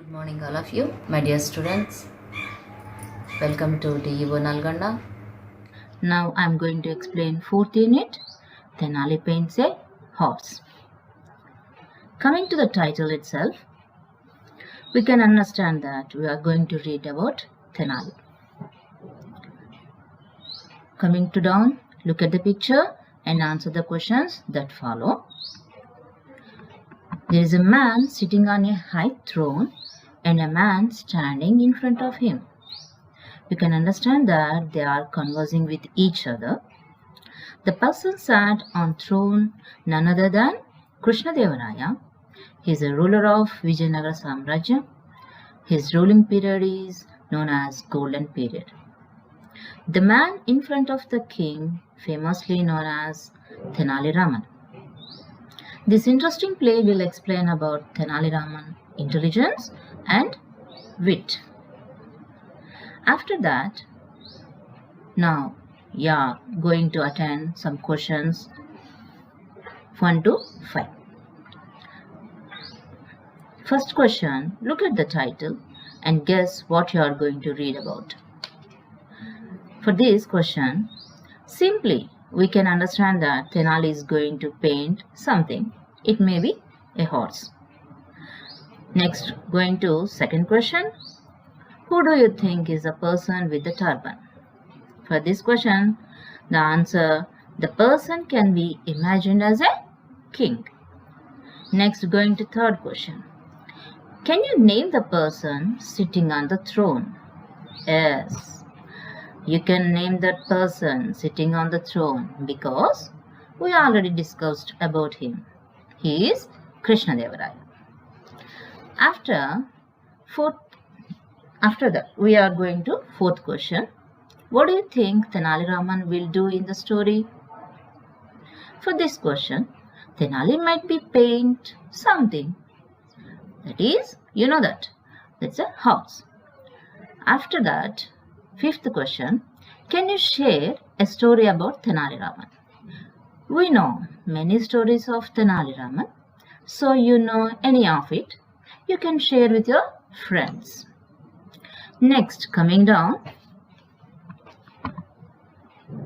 Good morning, all of you, my dear students. Welcome to DEO Nalganda. Now I am going to explain 4th unit. Tenali paints a horse. Coming to the title itself, we can understand that we are going to read about Tenali. Coming to down, look at the picture and answer the questions that follow. There is a man sitting on a high throne and a man standing in front of him. You can understand that they are conversing with each other. The person sat on throne none other than Krishnadevaraya. He is a ruler of Vijayanagara Samrajya. His ruling period is known as Golden Period. The man in front of the king, famously known as Tenali Raman. This interesting play will explain about Tenali Raman intelligence and wit. After that, now you are going to attend some questions 1 to 5. First question, look at the title and guess what you are going to read about. For this question, simply we can understand that Tenali is going to paint something. It may be a horse. Next, going to second question. Who do you think is the person with the turban? For this question, the answer, the person can be imagined as a king. Next, going to third question. Can you name the person sitting on the throne? Yes, you can name that person sitting on the throne because we already discussed about him. He is Krishnadevaraya. After that, we are going to fourth question. What do you think Tenali Raman will do in the story? For this question, Tenali might be paint something. That is, you know that's a house. After that, fifth question, can you share a story about Tenali Raman? We know many stories of Tenali Raman, so you know any of it, you can share with your friends. Next, coming down,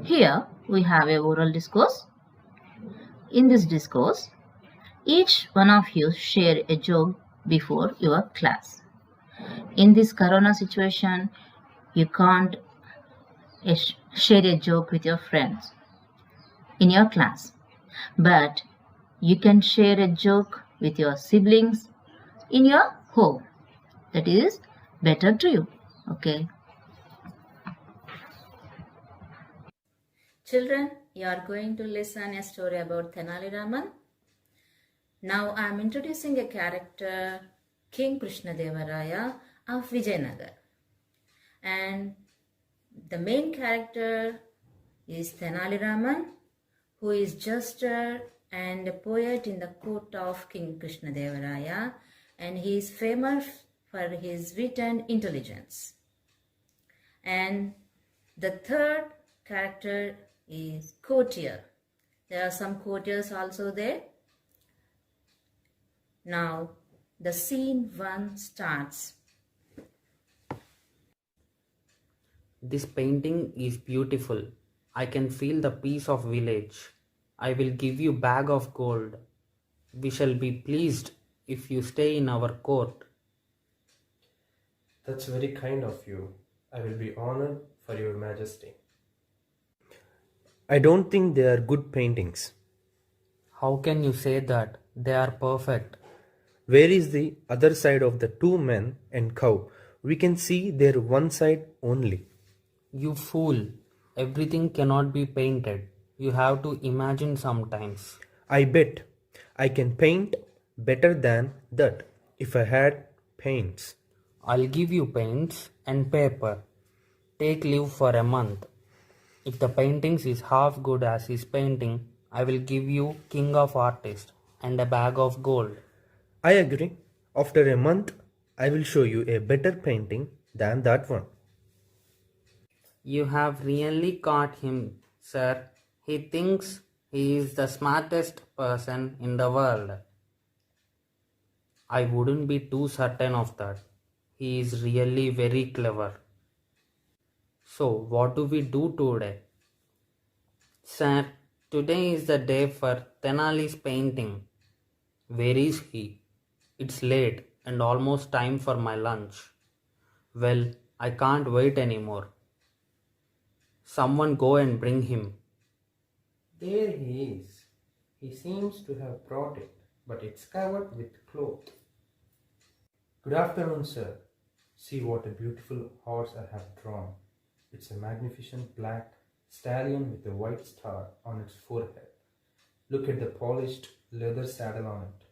here we have a oral discourse. In this discourse, each one of you share a joke before your class. In this corona situation, you can't share a joke with your friends in your class, but you can share a joke with your siblings in your home. That is better to you. Okay. Children, you are going to listen a story about Tenali Raman. Now I am introducing a character, King Krishnadevaraya of Vijayanagar. And the main character is Tenali Raman, who is jester and a poet in the court of King Krishnadevaraya, and he is famous for his wit and intelligence. And the third character is courtier. There are some courtiers also there. Now the scene 1 starts. This painting is beautiful. I can feel the peace of village. I will give you bag of gold. We shall be pleased if you stay in our court. That's very kind of you. I will be honored for your majesty. I don't think they are good paintings. How can you say that? They are perfect. Where is the other side of the two men and cow? We can see their one side only. You fool. Everything cannot be painted. You have to imagine sometimes. I bet I can paint better than that if I had paints. I'll give you paints and paper. Take leave for a month. If the paintings is half good as his painting, I will give you king of artists and a bag of gold. I agree. After a month, I will show you a better painting than that one. You have really caught him, sir. He thinks he is the smartest person in the world. I wouldn't be too certain of that. He is really very clever. So, what do we do today? Sir, today is the day for Tenali's painting. Where is he? It's late and almost time for my lunch. Well, I can't wait anymore. Someone go and bring him. There he is. He seems to have brought it, but it's covered with cloth. Good afternoon, sir. See what a beautiful horse I have drawn. It's a magnificent black stallion with a white star on its forehead. Look at the polished leather saddle on it.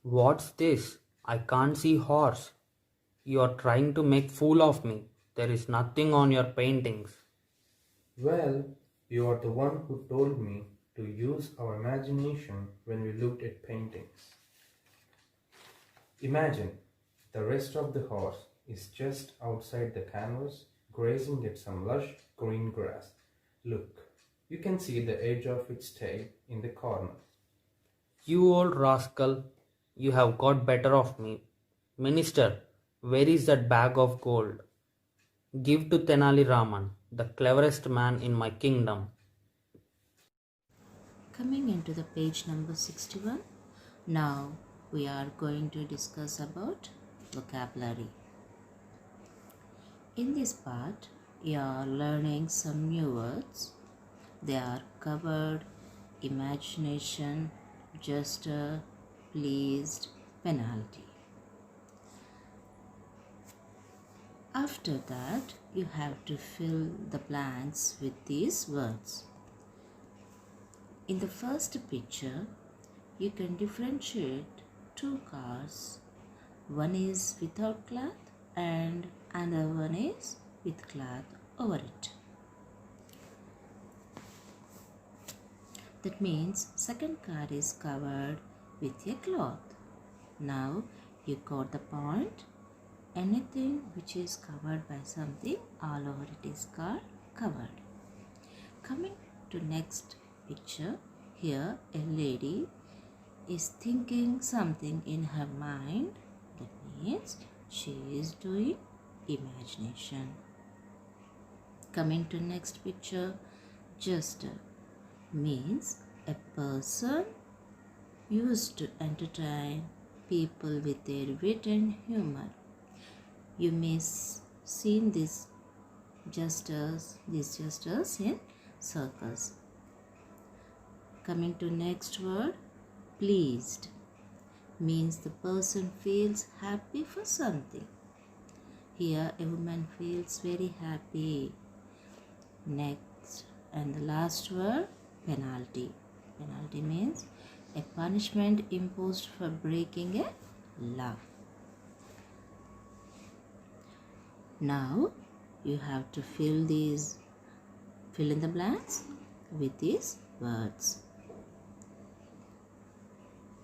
What's this? I can't see horse. You are trying to make fool of me. There is nothing on your paintings. Well, you are the one who told me to use our imagination when we looked at paintings. Imagine the rest of the horse is just outside the canvas, grazing at some lush green grass. Look, you can see the edge of its tail in the corner. You old rascal, you have got better of me. Minister, where is that bag of gold? Give to Tenali Raman, the cleverest man in my kingdom. Coming into the page number 61, now we are going to discuss about vocabulary. In this part, you are learning some new words. They are covered, imagination, gesture, pleased, penalty. After that, you have to fill the blanks with these words. In the first picture, you can differentiate two cars. One is without cloth and another one is with cloth over it. That means second car is covered with a cloth. Now you got the point. Anything which is covered by something, all over it is called covered. Coming to next picture, here a lady is thinking something in her mind. That means she is doing imagination. Coming to next picture, gesture means a person used to entertain people with their wit and humor. You may seen these gestures in circus. Coming to next word, pleased means the person feels happy for something. Here a woman feels very happy. Next and the last word, penalty. Penalty means a punishment imposed for breaking a law. Now you have to fill in the blanks with these words.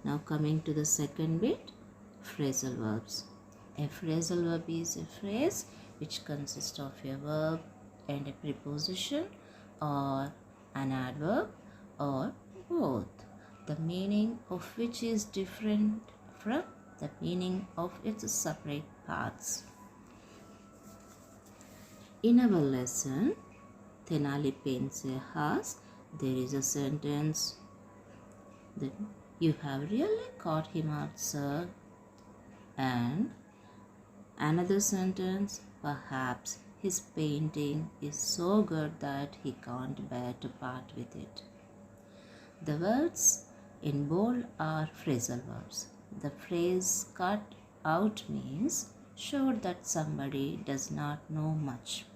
Now coming to the second bit, phrasal verbs. A phrasal verb is a phrase which consists of a verb and a preposition or an adverb or both, the meaning of which is different from the meaning of its separate parts. In our lesson, Tenali paints a house. There is a sentence that you have really caught him out, sir. And another sentence, perhaps his painting is so good that he can't bear to part with it. The words in bold are phrasal verbs. The phrase cut out means show that somebody does not know much.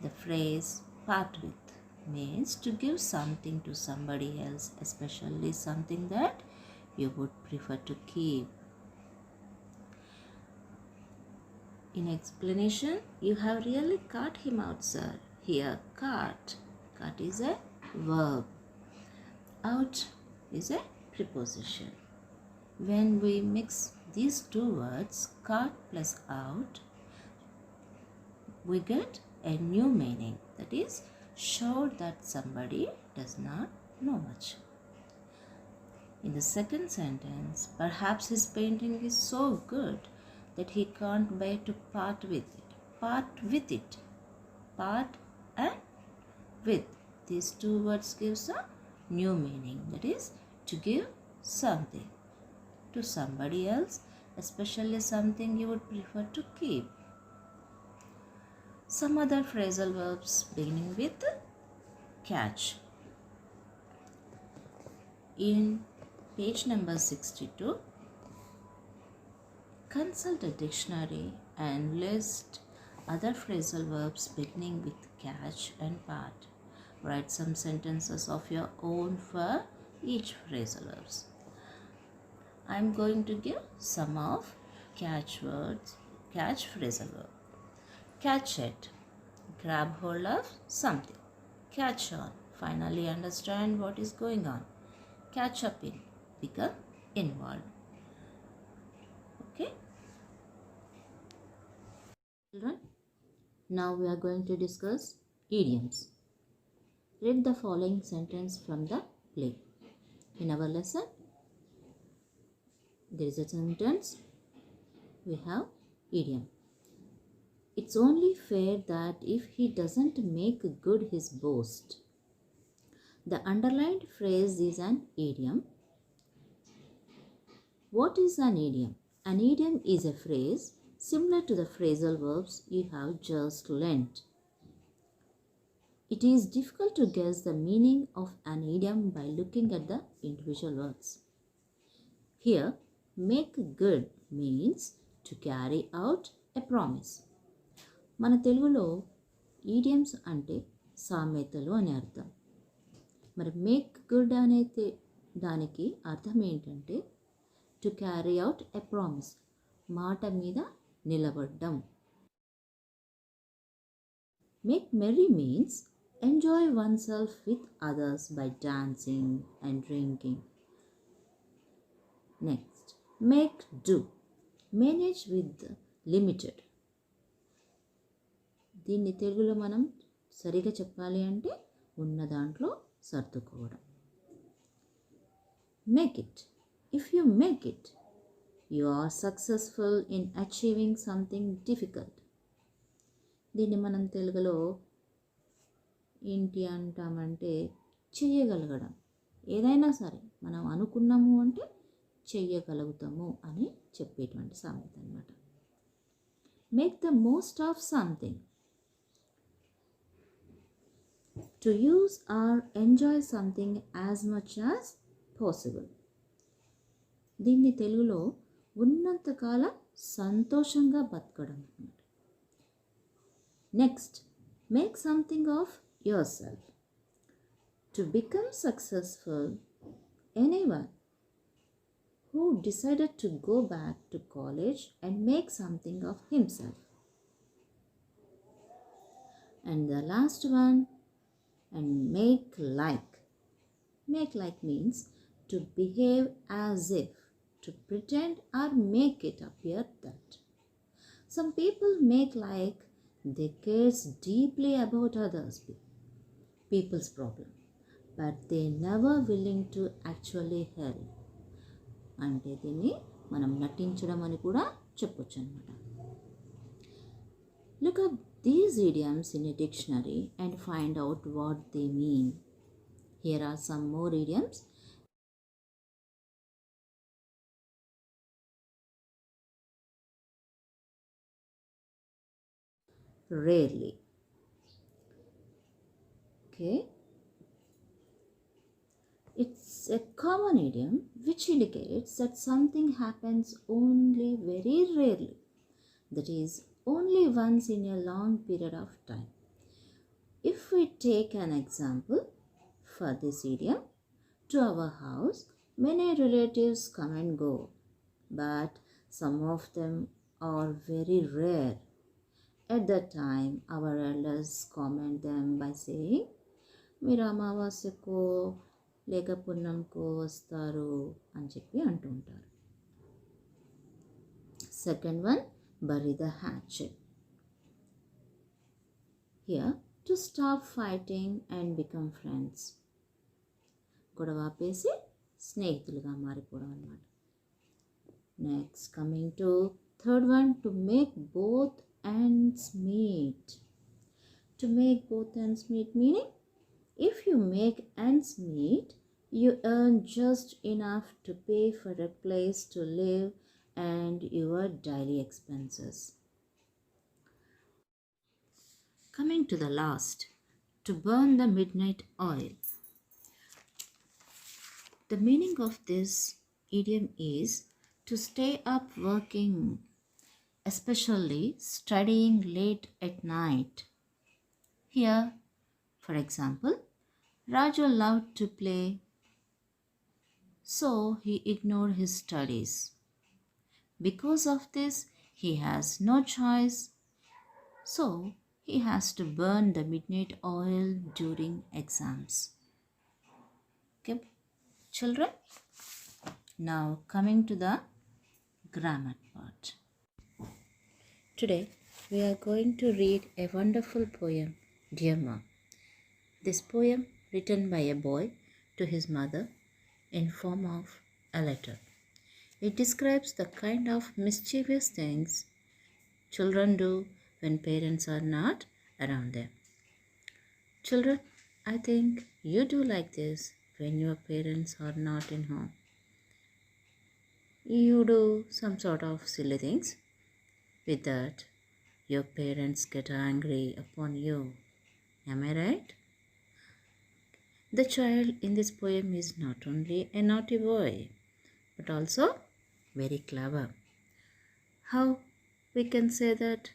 The phrase part with means to give something to somebody else, especially something that you would prefer to keep. In explanation, you have really caught him out, sir. Here, caught. Caught is a verb. Out is a preposition. When we mix these two words, caught plus out, we get a new meaning, that is, show that somebody does not know much. In the second sentence, perhaps his painting is so good that he can't bear to part with it. Part with it. Part and with. These two words gives a new meaning. That is to give something to somebody else, especially something you would prefer to keep. Some other phrasal verbs beginning with catch. In page number 62, consult a dictionary and list other phrasal verbs beginning with catch and part. Write some sentences of your own for each phrasal verbs. I am going to give some of catch words, catch phrasal verb. Catch it, grab hold of something. Catch on, finally understand what is going on. Catch up in, become involved. Okay? Children, now we are going to discuss idioms. Read the following sentence from the play. In our lesson, there is a sentence, we have idiom. It's only fair that if he doesn't make good his boast. The underlined phrase is an idiom. What is an idiom? An idiom is a phrase similar to the phrasal verbs you have just learnt. It is difficult to guess the meaning of an idiom by looking at the individual words. Here, make good means to carry out a promise. మన తెలుగులో idioms అంటే సామెతలు అని అర్థం. మరి make good అనే దానికి అర్థం ఏంటంటే to carry out a promise, మాట మీద నిలబడ్డం. Make merry means enjoy oneself with others by dancing and drinking. Next, make do, manage with limited. దీన్ని తెలుగులో మనం సరిగా చెప్పాలి అంటే ఉన్న దాంట్లో సర్దుకోవడం. Make it, if you make it you are successful in achieving something difficult. దీన్ని మనం తెలుగులో ఏంటి అంటామంటే చెయ్యగలగడం. ఏదైనా సరే మనం అనుకున్నాము అంటే చెయ్యగలుగుతాము అని చెప్పేటువంటి సామెత అన్నమాట. Make the most of something, to use or enjoy something as much as possible. దీన్ని తెలుగులో ఉన్నంతకాలం సంతోషంగా బతకడం అన్నమాట. Next, make something of your self. To become successful, anyone who decided to go back to college and make something of himself. And the last one, and make like. Make like means to behave as if, to pretend or make it appear that. Some people make like they care deeply about others people's problem, but they never willing to actually help. అంటే దీన్ని మనం నటించడం అని కూడా చెప్పొచ్చు అన్నమాట. Look up these idioms in a dictionary and find out what they mean. Here are some more idioms. Rarely. Okay. It's a common idiom which indicates that something happens only very rarely. That is, only once in a long period of time. If we take an example for this idiom, to our house, many relatives come and go, but some of them are very rare. At that time, our elders comment them by saying, మీరు అమావాస్యకో లేక పున్నంకో వస్తారు అని చెప్పి అంటూ ఉంటారు. Second one, bury the hatchet. Here, to stop fighting and become friends. గొడవ ఆపేసి స్నేహితులుగా మారిపోవడం అన్నమాట. Next, coming to third one, to make both ends meet. To make both ends meet meaning if you make ends meet, you earn just enough to pay for a place to live and your daily expenses. Coming to the last, to burn the midnight oil. The meaning of this idiom is to stay up working, especially studying late at night. Here, for example, Raju loved to play, so he ignored his studies. Because of this, he has no choice, so he has to burn the midnight oil during exams. Okay, children? Now coming to the grammar part. Today we are going to read a wonderful poem, Dear Mom. This poem written by a boy to his mother in form of a letter. It describes the kind of mischievous things children do when parents are not around them. Children, I think you do like this when your parents are not in home. You do some sort of silly things. With that, your parents get angry upon you. Am I right? The child in this poem is not only a naughty boy, but also very clever. How we can say that?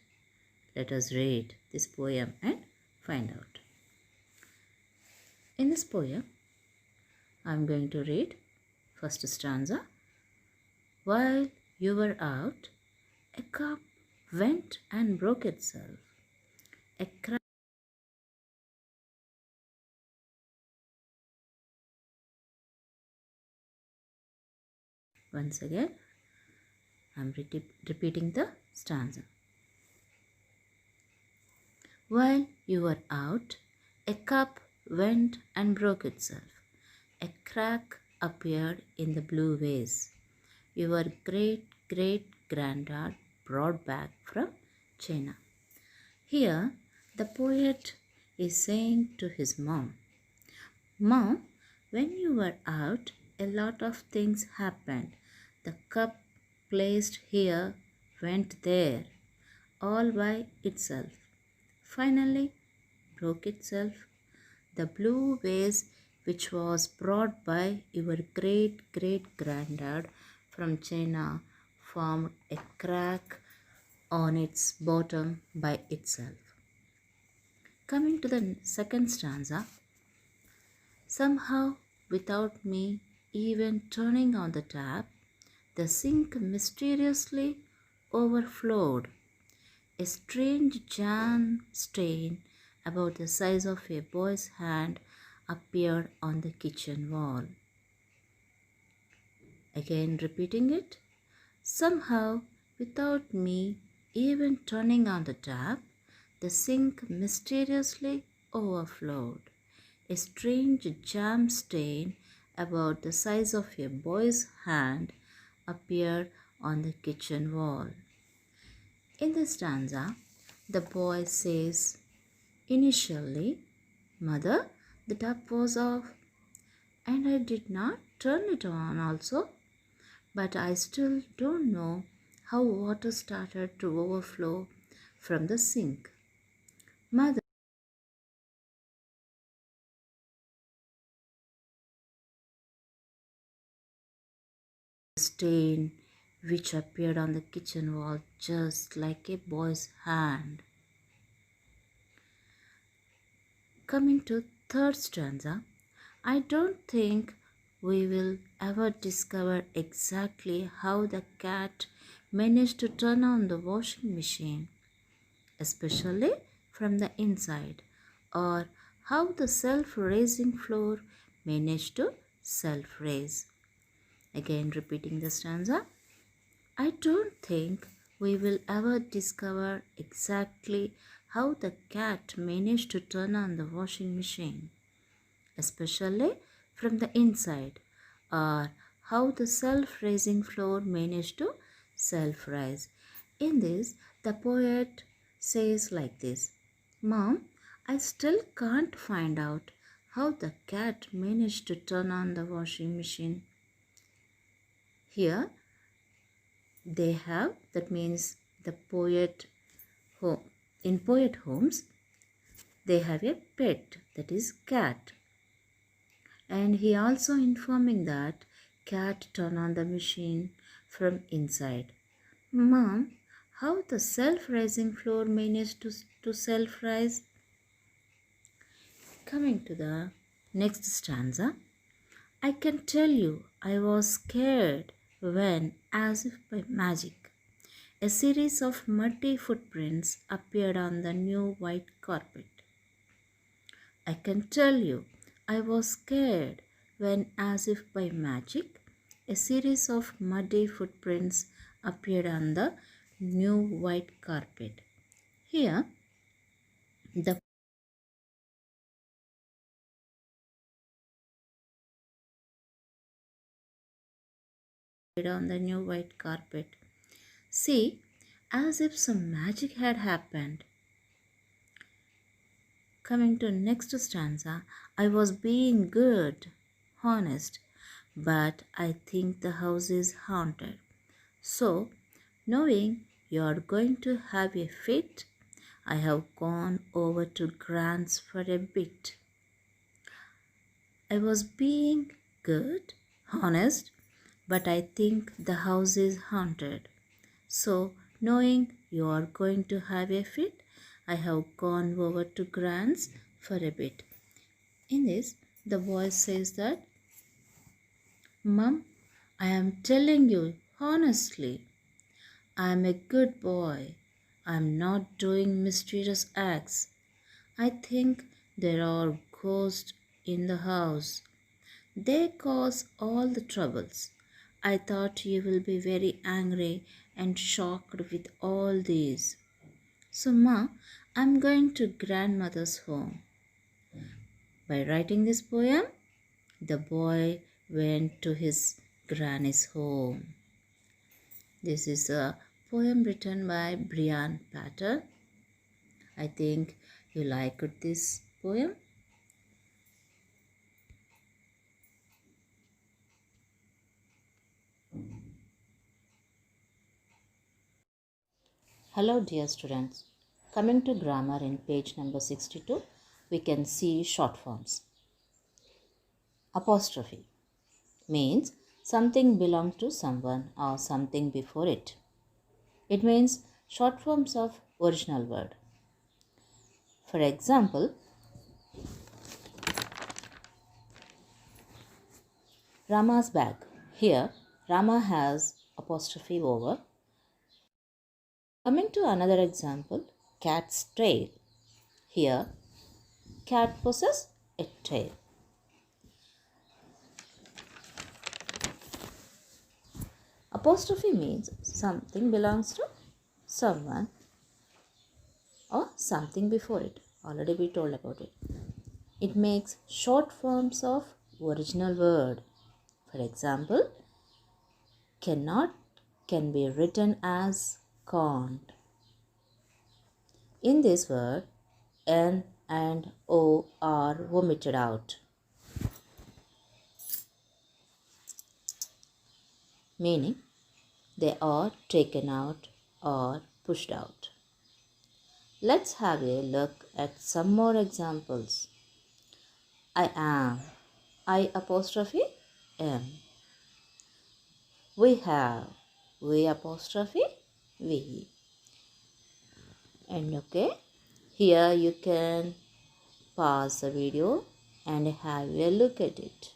Let us read this poem and find out. In this poem, I am going to read first stanza. While you were out, a cup went and broke itself. A crack. Once again, I am repeating the stanza. While you were out, a cup went and broke itself. A crack appeared in the blue vase. Your great-great-granddad brought back from China. Here, the poet is saying to his mom, Mom, when you were out, a lot of things happened. The cup placed here went there, all by itself. Finally, broke itself. The blue vase, which was brought by your great-great-granddad from China, formed a crack on its bottom by itself. Coming to the second stanza, somehow, without me even turning on the tap, the sink mysteriously overflowed. A strange jam stain about the size of a boy's hand appeared on the kitchen wall. Again repeating it. Somehow, without me even turning on the tap, the sink mysteriously overflowed. A strange jam stain about the size of a boy's hand appeared on the kitchen wall. In this stanza, the boy says, initially, Mother, the tap was off and I did not turn it on also, but I still don't know how water started to overflow from the sink. Mother, stain which appeared on the kitchen wall just like a boy's hand. Coming to third stanza, I don't think we will ever discover exactly how the cat managed to turn on the washing machine, especially from the inside, or how the self-raising floor managed to self-raise. Again repeating the stanza, I don't think we will ever discover exactly how the cat managed to turn on the washing machine, especially from the inside, or how the self-raising floor managed to self-rise. In this, the poet says like this: Mom, I still can't find out how the cat managed to turn on the washing machine. Here, they have, that means the poet home. In poet homes, they have a pet, that is cat. And he also informing that cat turn on the machine from inside. Mom, how the self-rising floor managed to self-rise? Coming to the next stanza, I can tell you I was scared when, as if by magic, a series of muddy footprints appeared on the new white carpet. I can tell you I was scared when, as if by magic, a series of muddy footprints appeared on the new white carpet. Here, the on the new white carpet. See, as if some magic had happened. Coming to next stanza, I was being good, honest, but I think the house is haunted. So, knowing you're going to have a fit, I have gone over to Grant's for a bit. I was being good, honest, but I think the house is haunted. So, knowing you are going to have a fit, I have gone over to Grant's for a bit. In this, the voice says that, Mum, I am telling you honestly, I am a good boy. I am not doing mysterious acts. I think there are ghosts in the house. They cause all the troubles. I thought you will be very angry and shocked with all these. So, Ma, I'm going to grandmother's home. By writing this poem, the boy went to his granny's home. This is a poem written by Brian Patter. I think you liked this poem. Hello dear students. Coming to grammar in page number 62, we can see short forms. Apostrophe means something belongs to someone or something before it. It means short forms of original word. For example, Rama's bag. Here, Rama has apostrophe over. Coming to another example, cat's tail. Here, cat possesses a tail. Apostrophe means something belongs to someone or something before it. Already we told about it. It makes short forms of original word. For example, cannot can be written as can't. In this word, N and O are omitted out, meaning they are taken out or pushed out. Let's have a look at some more examples. I am. I apostrophe am. We have. We apostrophe we. And okay, here you can pause the video and have a look at it.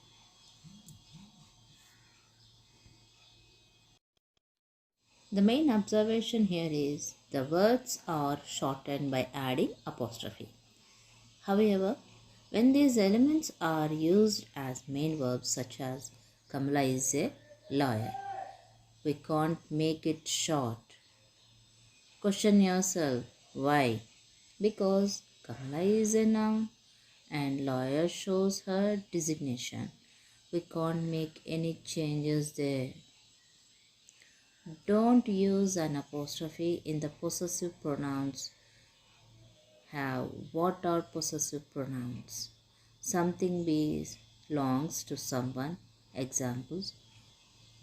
The main observation here is the words are shortened by adding apostrophe. However, when these elements are used as main verbs such as Kamala is a lawyer, we can't make it short. Question yourself, why? Because Kamala is a noun and lawyer shows her designation. We can't make any changes there. Don't use an apostrophe in the possessive pronouns. Have what are possessive pronouns? Something belongs to someone. Examples: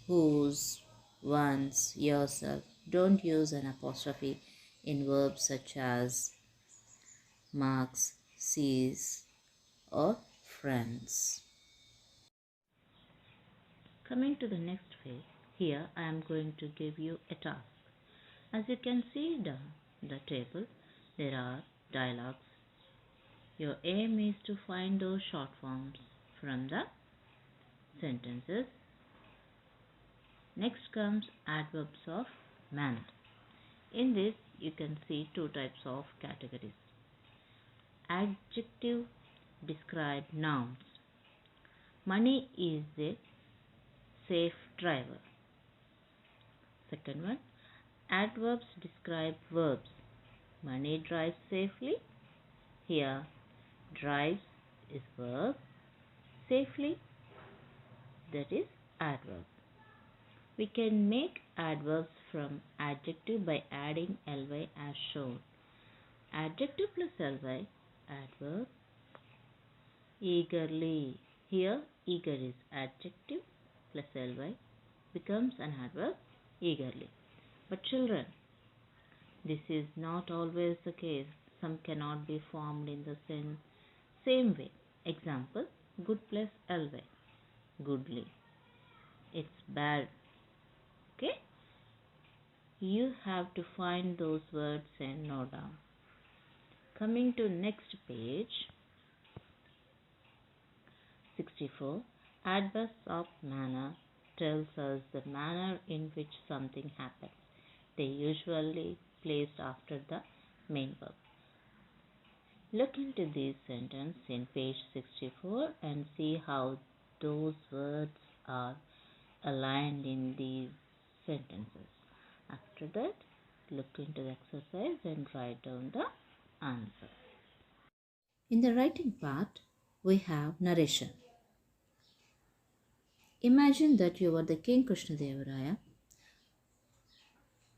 whose, one's, yourself. Don't use an apostrophe in verbs such as marks, sees, or friends. Coming to the next phase, here I am going to give you a task. As you can see the table, there are dialogues. Your aim is to find those short forms from the sentences. Next comes adverbs of manner. In this, you can see two types of categories. Adjective describe nouns. Money is a safe driver. Second one, adverbs describe verbs. Money drives safely. Here, drives is verb. Safely, that is adverb. We can make adverbs from adjective by adding ly as shown. Adjective plus ly, adverb. Eagerly. Here, eager is adjective plus ly becomes an adverb eagerly. But children, this is not always the case. Some cannot be formed in the same way. Example, good plus ly, goodly. It's bad. Okay? You have to find those words and note down. Coming to next page, 64. Adverbs of manner tells us the manner in which something happens. They usually placed after the main verb. Look into this sentence in page 64 and see how those words are aligned in these sentences. After that, look into the exercise and write down the answer. In the writing part, we have narration. Imagine that you are the King Krishnadevaraya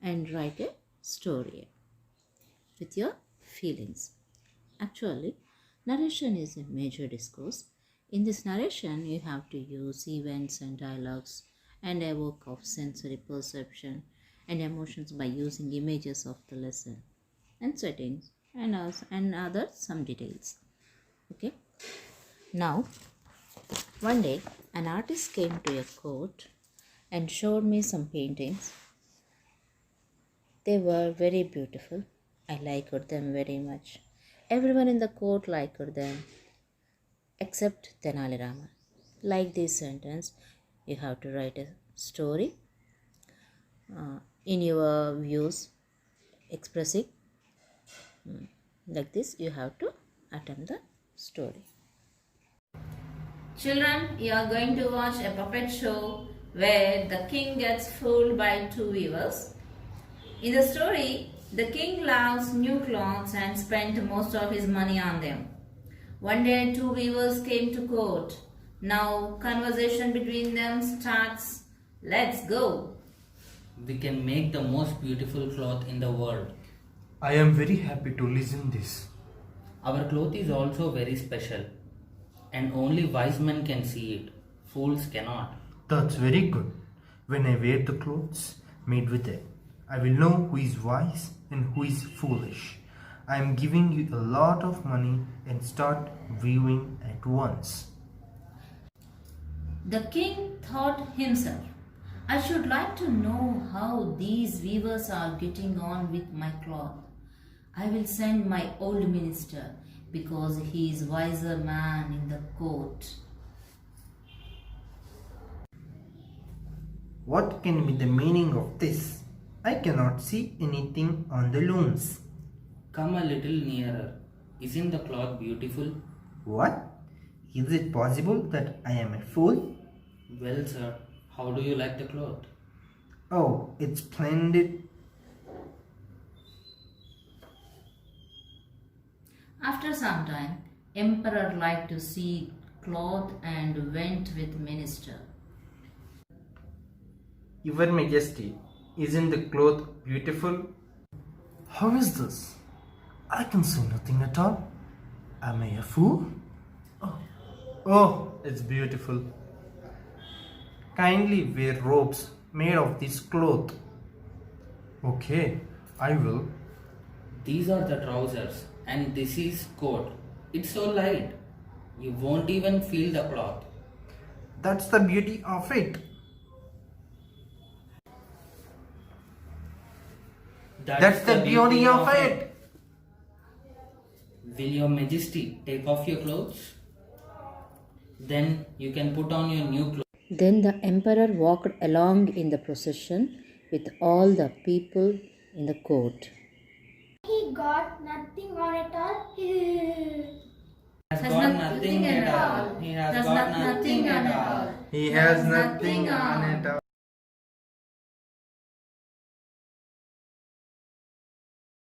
and write a story with your feelings. Actually, narration is a major discourse. In this narration, you have to use events and dialogues and evoke of sensory perception and emotions by using images of the lesson and settings and other some details. Okay. Now, one day an artist came to a court and showed me some paintings. They were very beautiful. I liked them very much. Everyone in the court liked them except Tenali Rama. Like this sentence, you have to write a story in your views expressing. Like this, you have to attempt the story. Children, you are going to watch a puppet show where the king gets fooled by two weavers. In the story, the king loves new clothes and spent most of his money on them. One day, two weavers came to court. Now, conversation between them starts. Let's go. We can make the most beautiful cloth in the world. I am very happy to listen this. Our cloth is also very special, and only wise men can see it. Fools cannot. That's very good. When I wear the clothes made with it, I will know who is wise and who is foolish. I am giving you a lot of money and start weaving at once. The king thought himself, I should like to know how these weavers are getting on with my cloth. I will send my old minister because he is wiser man in the court. What can be the meaning of this? I cannot see anything on the looms. Come a little nearer. Isn't the cloth beautiful? What? Is it possible that I am a fool? Well, sir, how do you like the cloth? Oh, it's splendid. After some time, emperor liked to see cloth and went with minister. Your Majesty, Isn't the cloth beautiful? How is this? I can see nothing at all. Am I a fool? Oh, it's beautiful. Kindly wear robes made of this cloth. Okay, I will. These are the trousers and this is coat. It's so light. You won't even feel the cloth. That's the beauty of it. That's the beauty of it. Will your majesty take off your clothes? Then you can put on your new clothes. Then the emperor walked along in the procession with all the people in the court. He got nothing on at all. Has got nothing at all. He has got nothing at all. He has nothing on it.